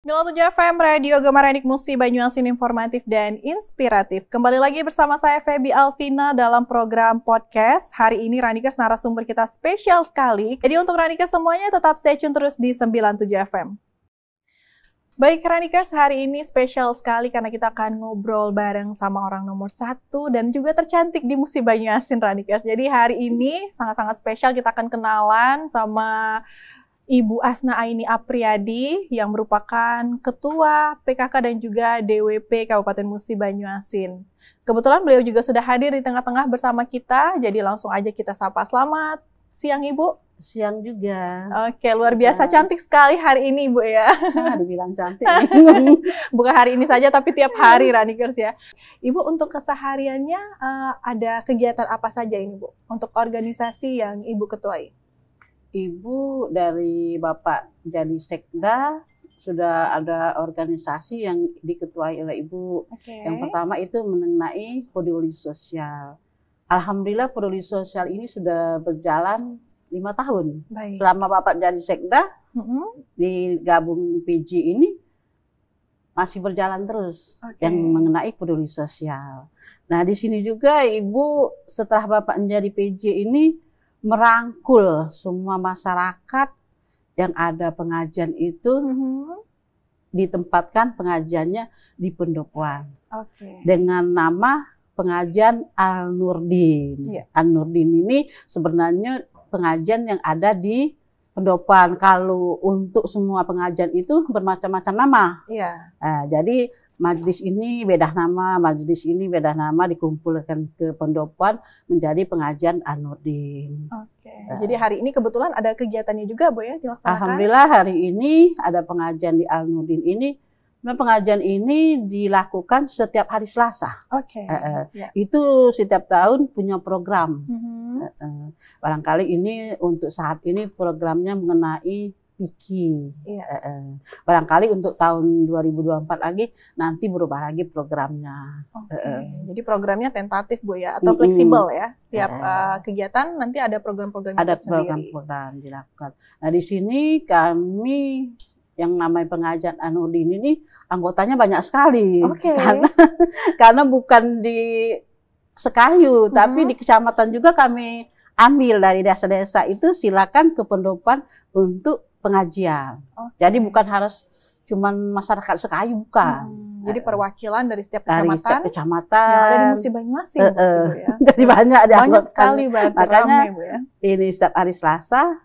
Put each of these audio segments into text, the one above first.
97 FM Radio Gemaranik Musi Banyuasin informatif dan inspiratif. Kembali lagi bersama saya Feby Alvina dalam program podcast. Hari ini Ranikers narasumber kita spesial sekali. Jadi untuk Ranikers semuanya tetap stay tune terus di 97 FM. Baik Ranikers, hari ini spesial sekali karena kita akan ngobrol bareng sama orang nomor 1 dan juga tercantik di Musi Banyuasin Ranikers. Jadi hari ini sangat-sangat spesial, kita akan kenalan sama Ibu Asna Aini Apriyadi yang merupakan Ketua PKK dan juga DWP Kabupaten Musi Banyuasin. Kebetulan beliau juga sudah hadir di tengah-tengah bersama kita, jadi langsung aja kita sapa. Selamat siang Ibu. Siang juga. Oke, luar biasa cantik sekali hari ini Ibu ya. Dibilang cantik. Bukan hari ini saja tapi tiap hari Ranikers ya. Ibu untuk kesehariannya ada kegiatan apa saja ini Bu? Untuk organisasi yang Ibu ketuai? Ibu dari Bapak jadi Sekda sudah ada organisasi yang diketuai oleh Ibu. Yang pertama itu mengenai peduli sosial. Alhamdulillah peduli sosial ini sudah berjalan 5 tahun. Baik. Selama Bapak jadi Sekda, digabung PJ ini masih berjalan terus yang mengenai peduli sosial. Nah di sini juga Ibu setelah Bapak menjadi PJ ini merangkul semua masyarakat yang ada pengajian itu, ditempatkan pengajiannya di pendopoan dengan nama pengajian Al-Nurdin. Al-Nurdin ini sebenarnya pengajian yang ada di pendopoan. Kalau untuk semua pengajian itu bermacam-macam nama. Nah, jadi majelis ini beda nama, majelis ini beda nama, dikumpulkan ke pendopoan menjadi pengajian Al-Nurdin. Jadi hari ini kebetulan ada kegiatannya juga Bu ya dilaksanakan? Alhamdulillah hari ini ada pengajian di Al-Nurdin ini. Nah, pengajian ini dilakukan setiap hari Selasa. Itu setiap tahun punya program. Barangkali ini untuk saat ini programnya mengenai Piki. Barangkali untuk tahun 2024 lagi nanti berubah lagi programnya. Jadi programnya tentatif Bu ya atau fleksibel ya. Setiap kegiatan nanti ada program-program ada tersendiri. program-program dilakukan. Nah di sini kami yang namanya pengajian Al-Nurdin ini anggotanya banyak sekali. Karena bukan di Sekayu, tapi di kecamatan juga kami ambil dari desa-desa itu silakan ke pendopoan untuk pengajian. Jadi bukan harus cuman masyarakat Sekayu, bukan. Jadi perwakilan dari setiap kecamatan. Dari setiap kecamatan. Yang ada di Musi Banyuasin. Ya. Jadi banyak sekali makanya ramai, Bu ya. Ini setiap hari Selasa,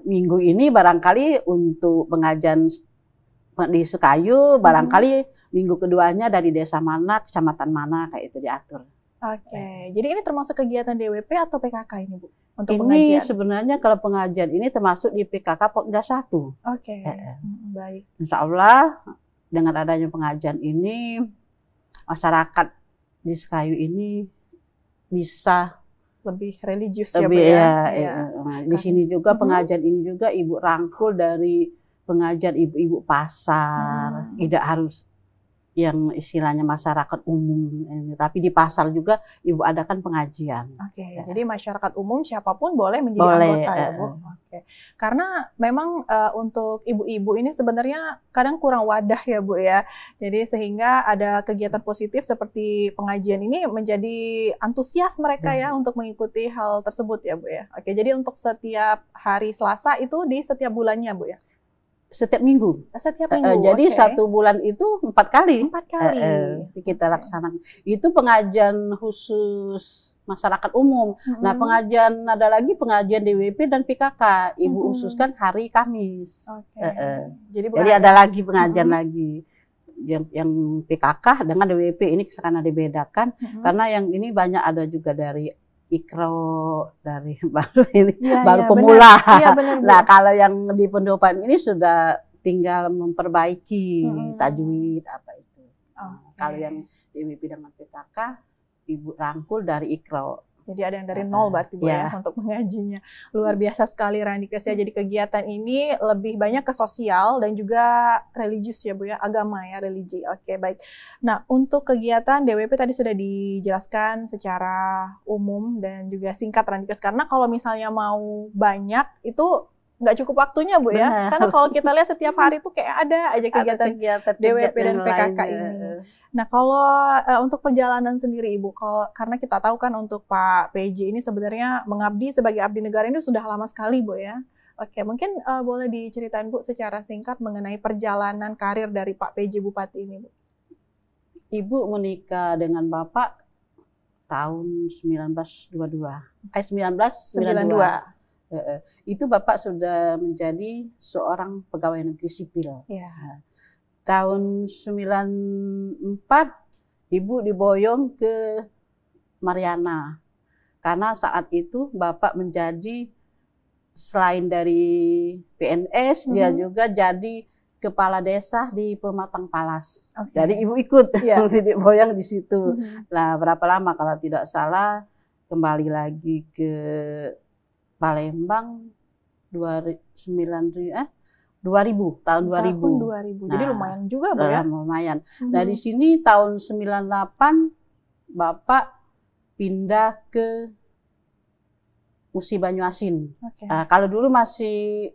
minggu ini barangkali untuk pengajian di Sekayu, barangkali minggu keduanya dari desa mana, kecamatan mana, kayak itu diatur. Jadi ini termasuk kegiatan DWP atau PKK ini Bu? Untuk ini pengajian? Sebenarnya kalau pengajian ini termasuk di PKK Pokda 1. Baik. Insya Allah dengan adanya pengajian ini, masyarakat di Sekayu ini bisa lebih religius lebih, ya. Di sini juga pengajian ini juga Ibu rangkul dari pengajian ibu-ibu pasar, tidak harus yang istilahnya masyarakat umum, tapi di pasar juga Ibu adakan pengajian. Jadi masyarakat umum siapapun boleh menjadi anggota ya Bu? Karena memang untuk ibu-ibu ini sebenarnya kadang kurang wadah ya Bu ya. Jadi sehingga ada kegiatan positif seperti pengajian ini menjadi antusias mereka ya untuk mengikuti hal tersebut ya Bu ya. Jadi untuk setiap hari Selasa itu di setiap bulannya Bu ya? Setiap minggu. Setiap minggu. Jadi 1 bulan itu 4 kali. 4 kali. Kita laksanakan. Itu pengajian khusus masyarakat umum. Nah, pengajian ada lagi pengajian DWP dan PKK. Ibu khususkan hari Kamis. Jadi ada lagi pengajian lagi. Yang PKK dengan DWP ini karena dibedakan. Karena yang ini banyak ada juga dari Ikro, dari baru ini baru pemula. Nah kalau yang di pendopoan ini sudah tinggal memperbaiki tajwid apa itu. Kalau yang DWP dengan PKK Ibu rangkul dari Ikro. Jadi ada yang dari nol berarti Bu ya untuk mengajinya. Luar biasa sekali Ranikers ya. Jadi kegiatan ini lebih banyak ke sosial dan juga religius ya Bu ya, agama ya, religi. Baik. Nah, untuk kegiatan DWP tadi sudah dijelaskan secara umum dan juga singkat Ranikers. Karena kalau misalnya mau banyak itu nggak cukup waktunya Bu ya. Benar. Karena kalau kita lihat setiap hari tuh kayak ada aja kegiatan DWP dan yang PKK lainnya. ini. Nah kalau untuk perjalanan sendiri Ibu, karena kita tahu kan untuk Pak PJ ini sebenarnya mengabdi sebagai abdi negara ini sudah lama sekali Bu ya. Oke, mungkin boleh diceritain Bu secara singkat mengenai perjalanan karir dari Pak PJ Bupati ini Bu. Ibu menikah dengan Bapak tahun 1992. 1992. Itu Bapak sudah menjadi seorang pegawai negeri sipil. Ya. Tahun 94 Ibu diboyong ke Mariana. Karena saat itu Bapak menjadi selain dari PNS, dia juga jadi kepala desa di Pematang Palas. Jadi Ibu ikut diboyong di situ. Nah, berapa lama kalau tidak salah kembali lagi ke Palembang 2000 tahun 2000. Nah, jadi lumayan juga Bu ya. Lumayan. Dari sini tahun 98 Bapak pindah ke Musi Banyuasin. Kalau dulu masih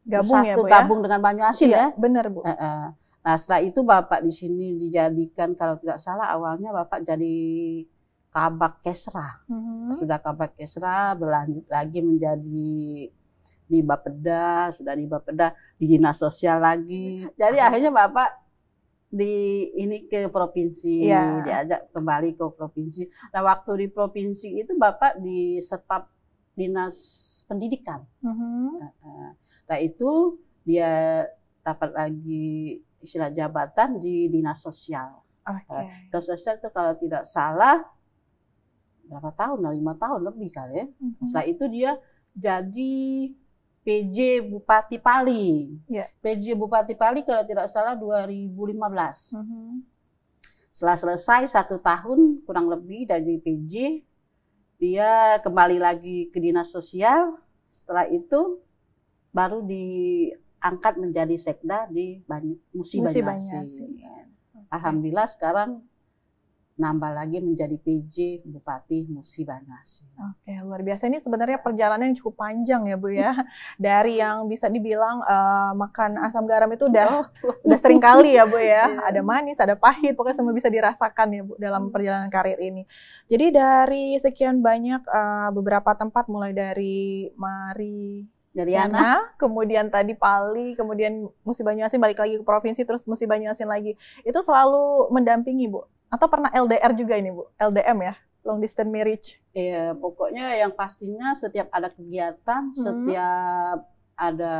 gabung dengan Banyuasin ya. Benar Bu. Nah, setelah itu Bapak di sini dijadikan kalau tidak salah awalnya Bapak jadi Kabak Kesra. Sudah Kabak Kesra, berlanjut lagi menjadi di Bapeda, sudah di Bapeda, di Dinas Sosial lagi. Jadi akhirnya Bapak ke provinsi, diajak kembali ke provinsi. Nah, waktu di provinsi itu Bapak di staf Dinas Pendidikan. Nah, itu dia dapat lagi istilah jabatan di Dinas Sosial. Dinas Sosial itu kalau tidak salah berapa tahun, 5 tahun lebih kali ya. Setelah itu dia jadi PJ Bupati Pali. PJ Bupati Pali kalau tidak salah 2015. Setelah selesai 1 tahun kurang lebih dari PJ, dia kembali lagi ke Dinas Sosial. Setelah itu baru diangkat menjadi sekda di Musi Banyuasin. Alhamdulillah sekarang nambah lagi menjadi PJ Bupati Musi Banyuasin. Oke, luar biasa. Ini sebenarnya perjalanan yang cukup panjang ya Bu ya. Dari yang bisa dibilang makan asam garam itu udah sering kali ya Bu ya. Ada manis, ada pahit, pokoknya semua bisa dirasakan ya Bu dalam perjalanan karir ini. Jadi dari sekian banyak beberapa tempat, mulai dari Mariana, kemudian tadi Pali, kemudian Musi Banyuasin, balik lagi ke provinsi, terus Musi Banyuasin lagi. Itu selalu mendampingi Bu? Atau pernah LDR juga ini Bu? LDM ya? Long distance marriage? Iya, pokoknya yang pastinya setiap ada kegiatan, setiap ada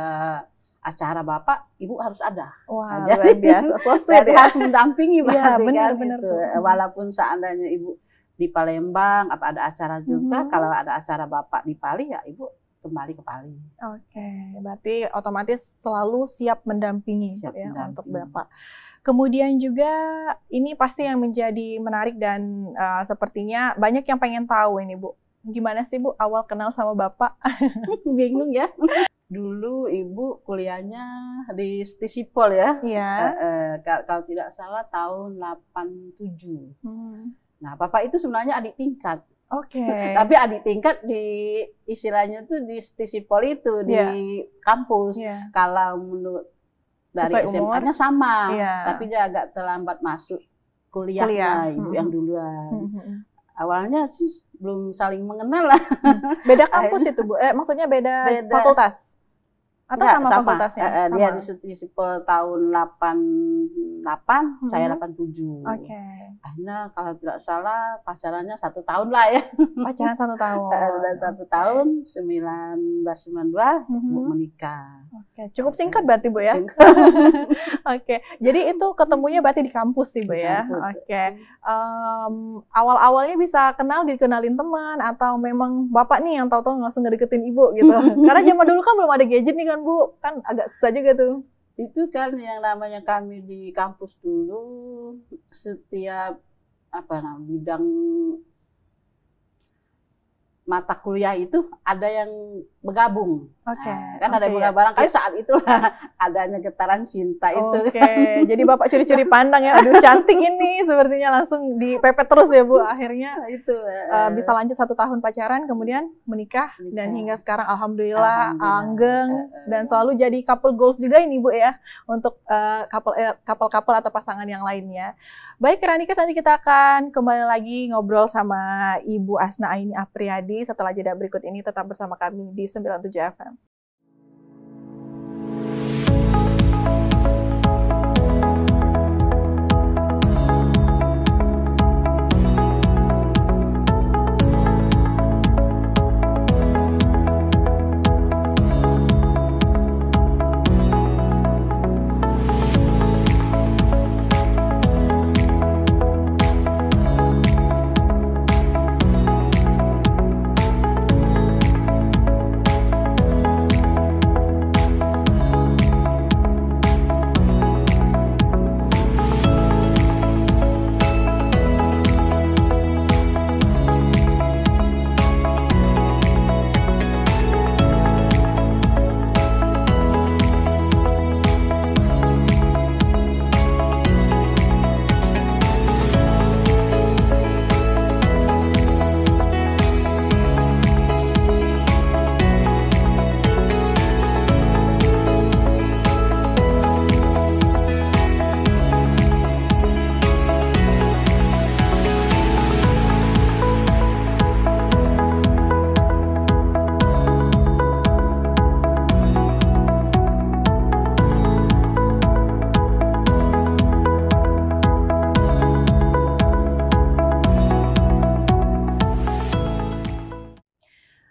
acara Bapak, Ibu harus ada. Wah, luar biasa. Selesai harus mendampingi ya, benar-benar. Gitu. Walaupun seandainya Ibu di Palembang, apa ada acara juga, kalau ada acara Bapak di Pali, ya Ibu kembali ke Pali. Oke, berarti otomatis selalu siap mendampingi untuk Bapak. Kemudian juga ini pasti yang menjadi menarik dan sepertinya banyak yang pengen tahu ini Bu. Gimana sih Bu awal kenal sama Bapak? Bingung ya. Dulu Ibu kuliahnya di Stisipol ya. Iya. Kalau tidak salah tahun 87. Nah, Bapak itu sebenarnya adik tingkat. Tapi adik tingkat di istilahnya tuh di Stisipol itu di kampus. Kalau menurut dari SMA-nya sama, tapi dia agak terlambat masuk kuliahnya, Ibu yang duluan. Awalnya sih belum saling mengenal lah. Beda kampus itu Bu? Maksudnya beda fakultas? Atau sama fakultasnya? Dia di Stisipol tahun 88, saya 87. Akhirnya kalau tidak salah pacarannya 1 tahun lah ya. Pacaran 1 tahun. Sudah 1 tahun, 1992 menikah. Cukup singkat berarti Bu ya? Jadi itu ketemunya berarti di kampus sih Bu ya? Awal-awalnya bisa dikenalin teman, atau memang Bapak nih yang tahu-tahu langsung ngedeketin Ibu gitu? Karena zaman dulu kan belum ada gadget nih kan Bu, kan agak susah juga tuh. Itu kan yang namanya kami di kampus dulu, setiap bidang mata kuliah itu ada yang bergabung. Oke. Kan ada yang bergabung. Barangkali saat itulah adanya getaran cinta itu. Oke. Jadi Bapak curi-curi pandang ya. Aduh cantik ini. Sepertinya langsung dipepet terus ya Bu. Akhirnya itu bisa lanjut 1 tahun pacaran, kemudian menikah. Dan hingga sekarang alhamdulillah langgeng. Dan selalu jadi couple goals juga ini Bu ya. Untuk couple atau pasangan yang lainnya. Baik Ranikers, nanti kita akan kembali lagi ngobrol sama Ibu Asna Aini Apriyadi. Setelah jeda berikut ini tetap bersama kami di 97 FM.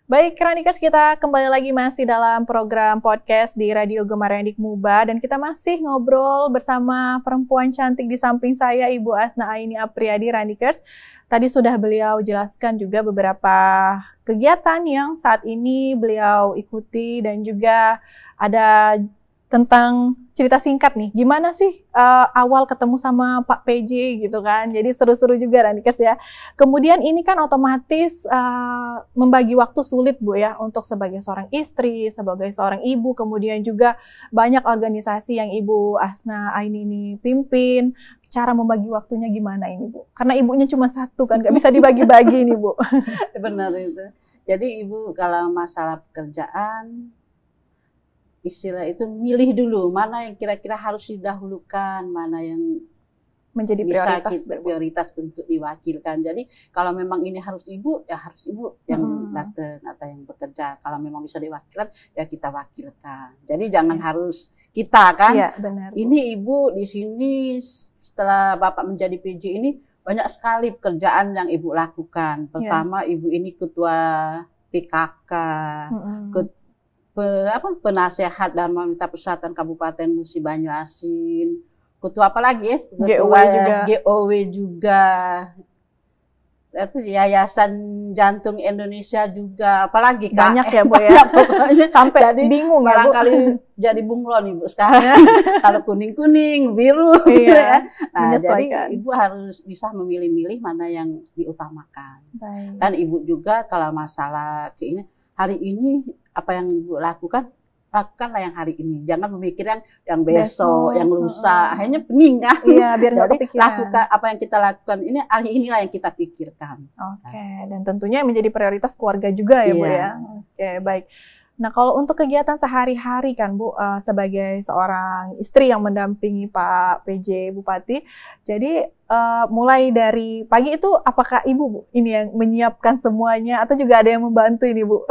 Baik, Ranikers, kita kembali lagi masih dalam program podcast di Radio Gemar Randik Muba, dan kita masih ngobrol bersama perempuan cantik di samping saya, Ibu Asna Aini Apriyadi. Ranikers, tadi sudah beliau jelaskan juga beberapa kegiatan yang saat ini beliau ikuti, dan juga ada tentang cerita singkat nih, gimana sih awal ketemu sama Pak PJ gitu kan. Jadi seru-seru juga Ranikers ya. Kemudian ini kan otomatis membagi waktu sulit Bu ya, untuk sebagai seorang istri, sebagai seorang ibu, kemudian juga banyak organisasi yang Ibu Asna Aini ini pimpin. Cara membagi waktunya gimana ini Bu? Karena ibunya cuma satu kan, nggak bisa dibagi-bagi nih Bu. Benar itu. Jadi Ibu kalau masalah pekerjaan, istilah itu milih dulu mana yang kira-kira harus didahulukan, mana yang menjadi prioritas untuk diwakilkan. Jadi kalau memang ini harus ibu, ya harus ibu yang datang atau yang bekerja. Kalau memang bisa diwakilkan, ya kita wakilkan. Jadi jangan harus kita kan. Ya, benar. Ini ibu di sini setelah Bapak menjadi PJ ini banyak sekali pekerjaan yang ibu lakukan. Pertama, ibu ini ketua PKK, penasehat dan Wanita Persatuan Kabupaten Musi Banyuasin, ketua apa lagi ya? GOW juga. Itu Yayasan Jantung Indonesia juga, apalagi Kak? Banyak ya Bu ya. Sampai jadi bingung ya Bu. Barangkali jadi bunglon Ibu sekarang. Kalau kuning-kuning, biru. Iya, nah, jadi Ibu harus bisa memilih-milih mana yang diutamakan. Baik. Dan Ibu juga kalau masalah ini, hari ini apa yang Ibu lakukanlah yang hari ini. Jangan memikirkan yang besok, yang lusa. Akhirnya pening kan? Iya, biar nggak Jadi kepikiran. lakukan apa yang kita lakukan ini, hari inilah yang kita pikirkan. Oke, dan tentunya menjadi prioritas keluarga juga ya Bu ya. Oke, baik. Nah, kalau untuk kegiatan sehari-hari kan Bu, sebagai seorang istri yang mendampingi Pak PJ Bupati, jadi mulai dari pagi itu apakah Ibu Bu ini yang menyiapkan semuanya atau juga ada yang membantu ini Bu?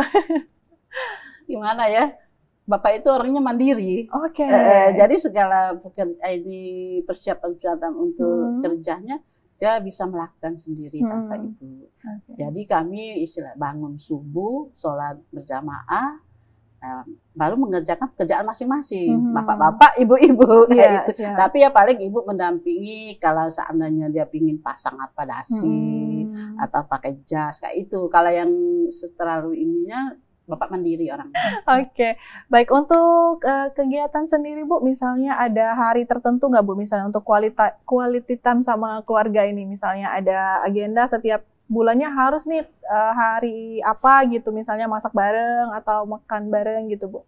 Gimana ya? Bapak itu orangnya mandiri. Oke. Jadi segala ini persiapan untuk kerjanya dia bisa melakukan sendiri tanpa ibu. Jadi kami istilah bangun subuh, sholat berjamaah, baru mengerjakan pekerjaan masing-masing. Bapak-bapak, ibu-ibu kayak gitu. Tapi ya paling ibu mendampingi kalau seandainya dia pingin pasang apa dasi atau pakai jas kayak itu. Kalau yang terlalu ininya Bapak mandiri orang. Oke, baik. Untuk kegiatan sendiri Bu, misalnya ada hari tertentu nggak Bu, misalnya untuk quality time sama keluarga ini, misalnya ada agenda setiap bulannya harus nih hari apa gitu, misalnya masak bareng atau makan bareng gitu, Bu?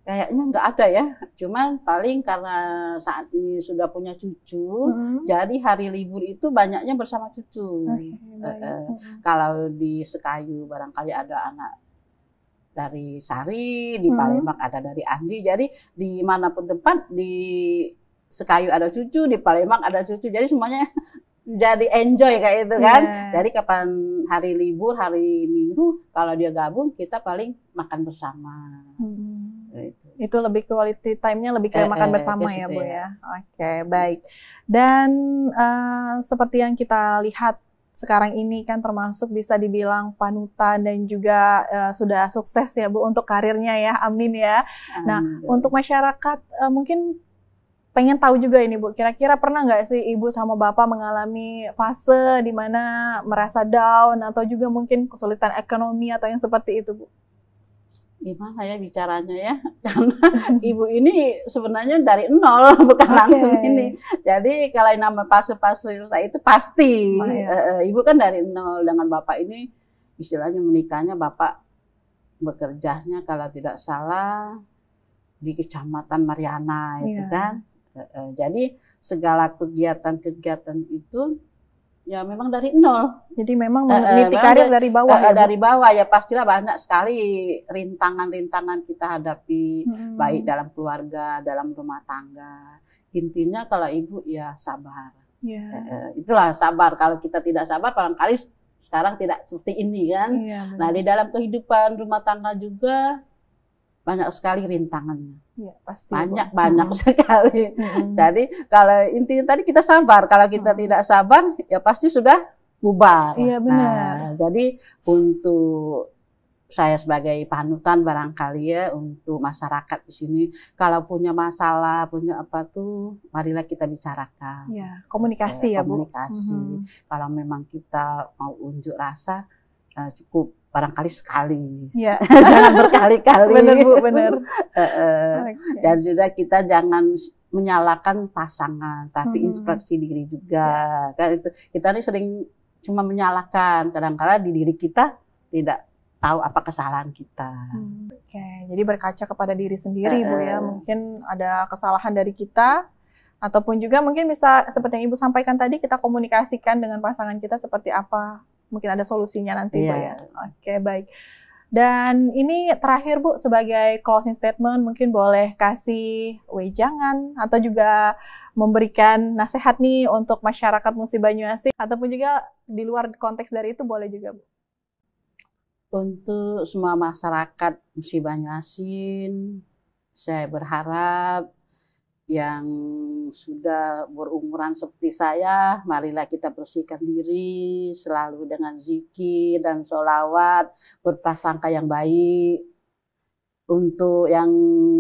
Kayaknya nggak ada ya, cuman paling karena saat ini sudah punya cucu, jadi hari libur itu banyaknya bersama cucu. Kalau di Sekayu barangkali ada anak dari Sari, di Palembang ada dari Andi, jadi dimanapun tempat, di Sekayu ada cucu, di Palembang ada cucu, jadi semuanya jadi enjoy kayak itu kan. Jadi kapan hari libur, hari Minggu, kalau dia gabung kita paling makan bersama. Itu lebih quality time-nya lebih kayak makan bersama ya, Bu ya. Oke, baik. Dan seperti yang kita lihat sekarang ini kan termasuk bisa dibilang panutan dan juga sudah sukses ya, Bu, untuk karirnya ya. Amin ya. Nah, untuk masyarakat mungkin pengen tahu juga ini, Bu, kira-kira pernah nggak sih Ibu sama Bapak mengalami fase di mana merasa down atau juga mungkin kesulitan ekonomi atau yang seperti itu, Bu? Gimana ya bicaranya ya, karena ibu ini sebenarnya dari nol, bukan langsung ini. Jadi kalau nama fase-fase saya itu pasti, ibu kan dari nol. Dengan bapak ini istilahnya menikahnya, bapak bekerjanya kalau tidak salah di Kecamatan Mariana itu kan. Jadi segala kegiatan-kegiatan itu ya memang dari nol. Jadi memang meniti karir dari bawah ya, dari bawah ya, pastilah banyak sekali rintangan-rintangan kita hadapi, baik dalam keluarga, dalam rumah tangga. Intinya kalau ibu ya sabar. Itulah sabar. Kalau kita tidak sabar, barangkali sekarang tidak seperti ini kan. Nah, di dalam kehidupan rumah tangga juga banyak sekali rintangannya. Pasti, banyak sekali. Jadi kalau intinya tadi kita sabar. Kalau kita tidak sabar, ya pasti sudah bubar. Iya, benar. Nah, jadi untuk saya sebagai panutan barangkali ya untuk masyarakat di sini, kalau punya masalah, punya apa tuh, marilah kita bicarakan. Komunikasi ya, Bu. Komunikasi. Kalau memang kita mau unjuk rasa, cukup barangkali sekali, jangan berkali-kali. Benar, Bu, benar. Dan juga kita jangan menyalahkan pasangan, tapi introspeksi diri juga. Kan itu kita ini sering cuma menyalahkan, kadang-kadang di diri kita tidak tahu apa kesalahan kita. Jadi berkaca kepada diri sendiri, Bu ya. Mungkin ada kesalahan dari kita, ataupun juga mungkin bisa seperti yang Ibu sampaikan tadi, kita komunikasikan dengan pasangan kita seperti apa. Mungkin ada solusinya nanti, Bu ya. Oke, baik. Dan ini terakhir, Bu, sebagai closing statement, mungkin boleh kasih wejangan atau juga memberikan nasihat nih untuk masyarakat Musi Banyuasin, ataupun juga di luar konteks dari itu boleh juga, Bu. Untuk semua masyarakat Musi Banyuasin, saya berharap yang sudah berumuran seperti saya, marilah kita bersihkan diri selalu dengan zikir dan sholawat, berprasangka yang baik. Untuk yang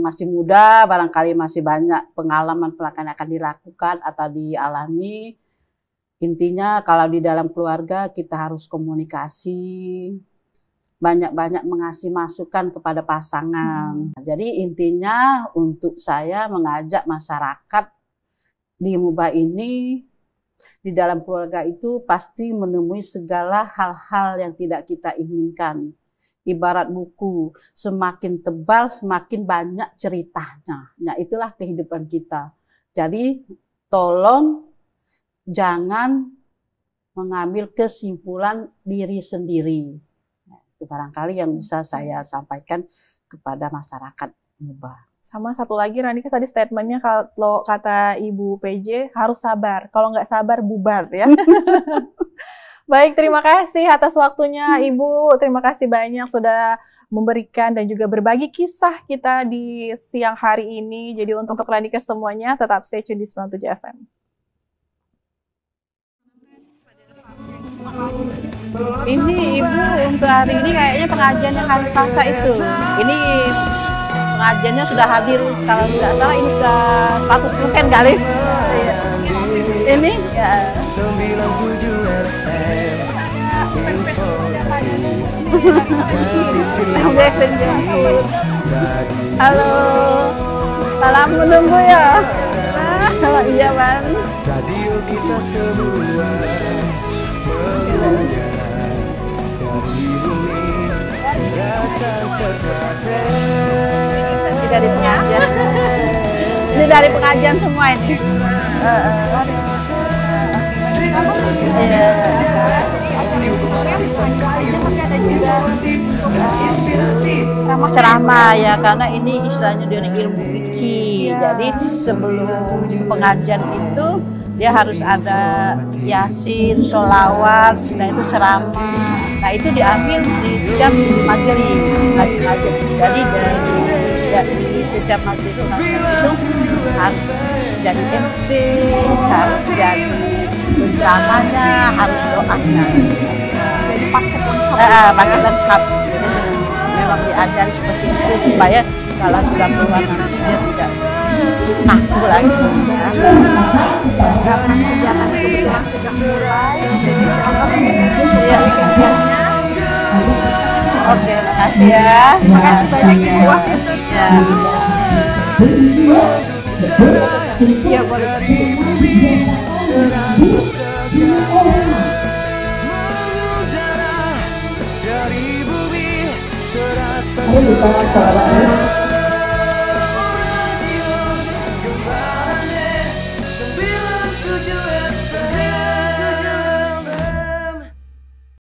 masih muda, barangkali masih banyak pengalaman yang akan dilakukan atau dialami. Intinya kalau di dalam keluarga kita harus komunikasi, banyak-banyak mengasih masukan kepada pasangan. Jadi intinya untuk saya mengajak masyarakat di Muba ini, di dalam keluarga itu pasti menemui segala hal-hal yang tidak kita inginkan. Ibarat buku, semakin tebal semakin banyak ceritanya. Nah, itulah kehidupan kita. Jadi tolong jangan mengambil kesimpulan diri sendiri. Itu barangkali yang bisa saya sampaikan kepada masyarakat Muba. Sama satu lagi, Randika tadi statementnya kalau kata Ibu PJ harus sabar. Kalau nggak sabar bubar ya. Baik, terima kasih atas waktunya Ibu. Terima kasih banyak sudah memberikan dan juga berbagi kisah kita di siang hari ini. Jadi untuk Randika semuanya tetap stay tune di 97 FM. Ini Ibu untuk hari ini kayaknya pengajian yang hari Selasa itu. Ini pengajiannya sudah hadir, kalau tidak salah ini sudah 100% kali. Ini ya. 97 Halo, salam menunggu ya. Kalau iya, Bang. Radio kita semua Ini dari pengajian. Ini dari pengajian semua ini. Ceramah ya, karena ini istilahnya dia ilmu fikih. Jadi sebelum pengajian itu dia harus ada yasin, sholawat, nah itu ceramah. Nah itu diambil di setiap majelis, Jadi dari setiap majelis itu harus jadi MC, harus jadi penceramahnya, harus doanya. Jadi paket lengkap. Memang diajari seperti itu supaya kalau sudah keluar nanti dia tidak kaku lagi. Karena kegiatan kebetulan sudah mulai. Oke, makasih ya. Makasih banyak Ibu waktu itu. Ya boleh. Dari bumi serasa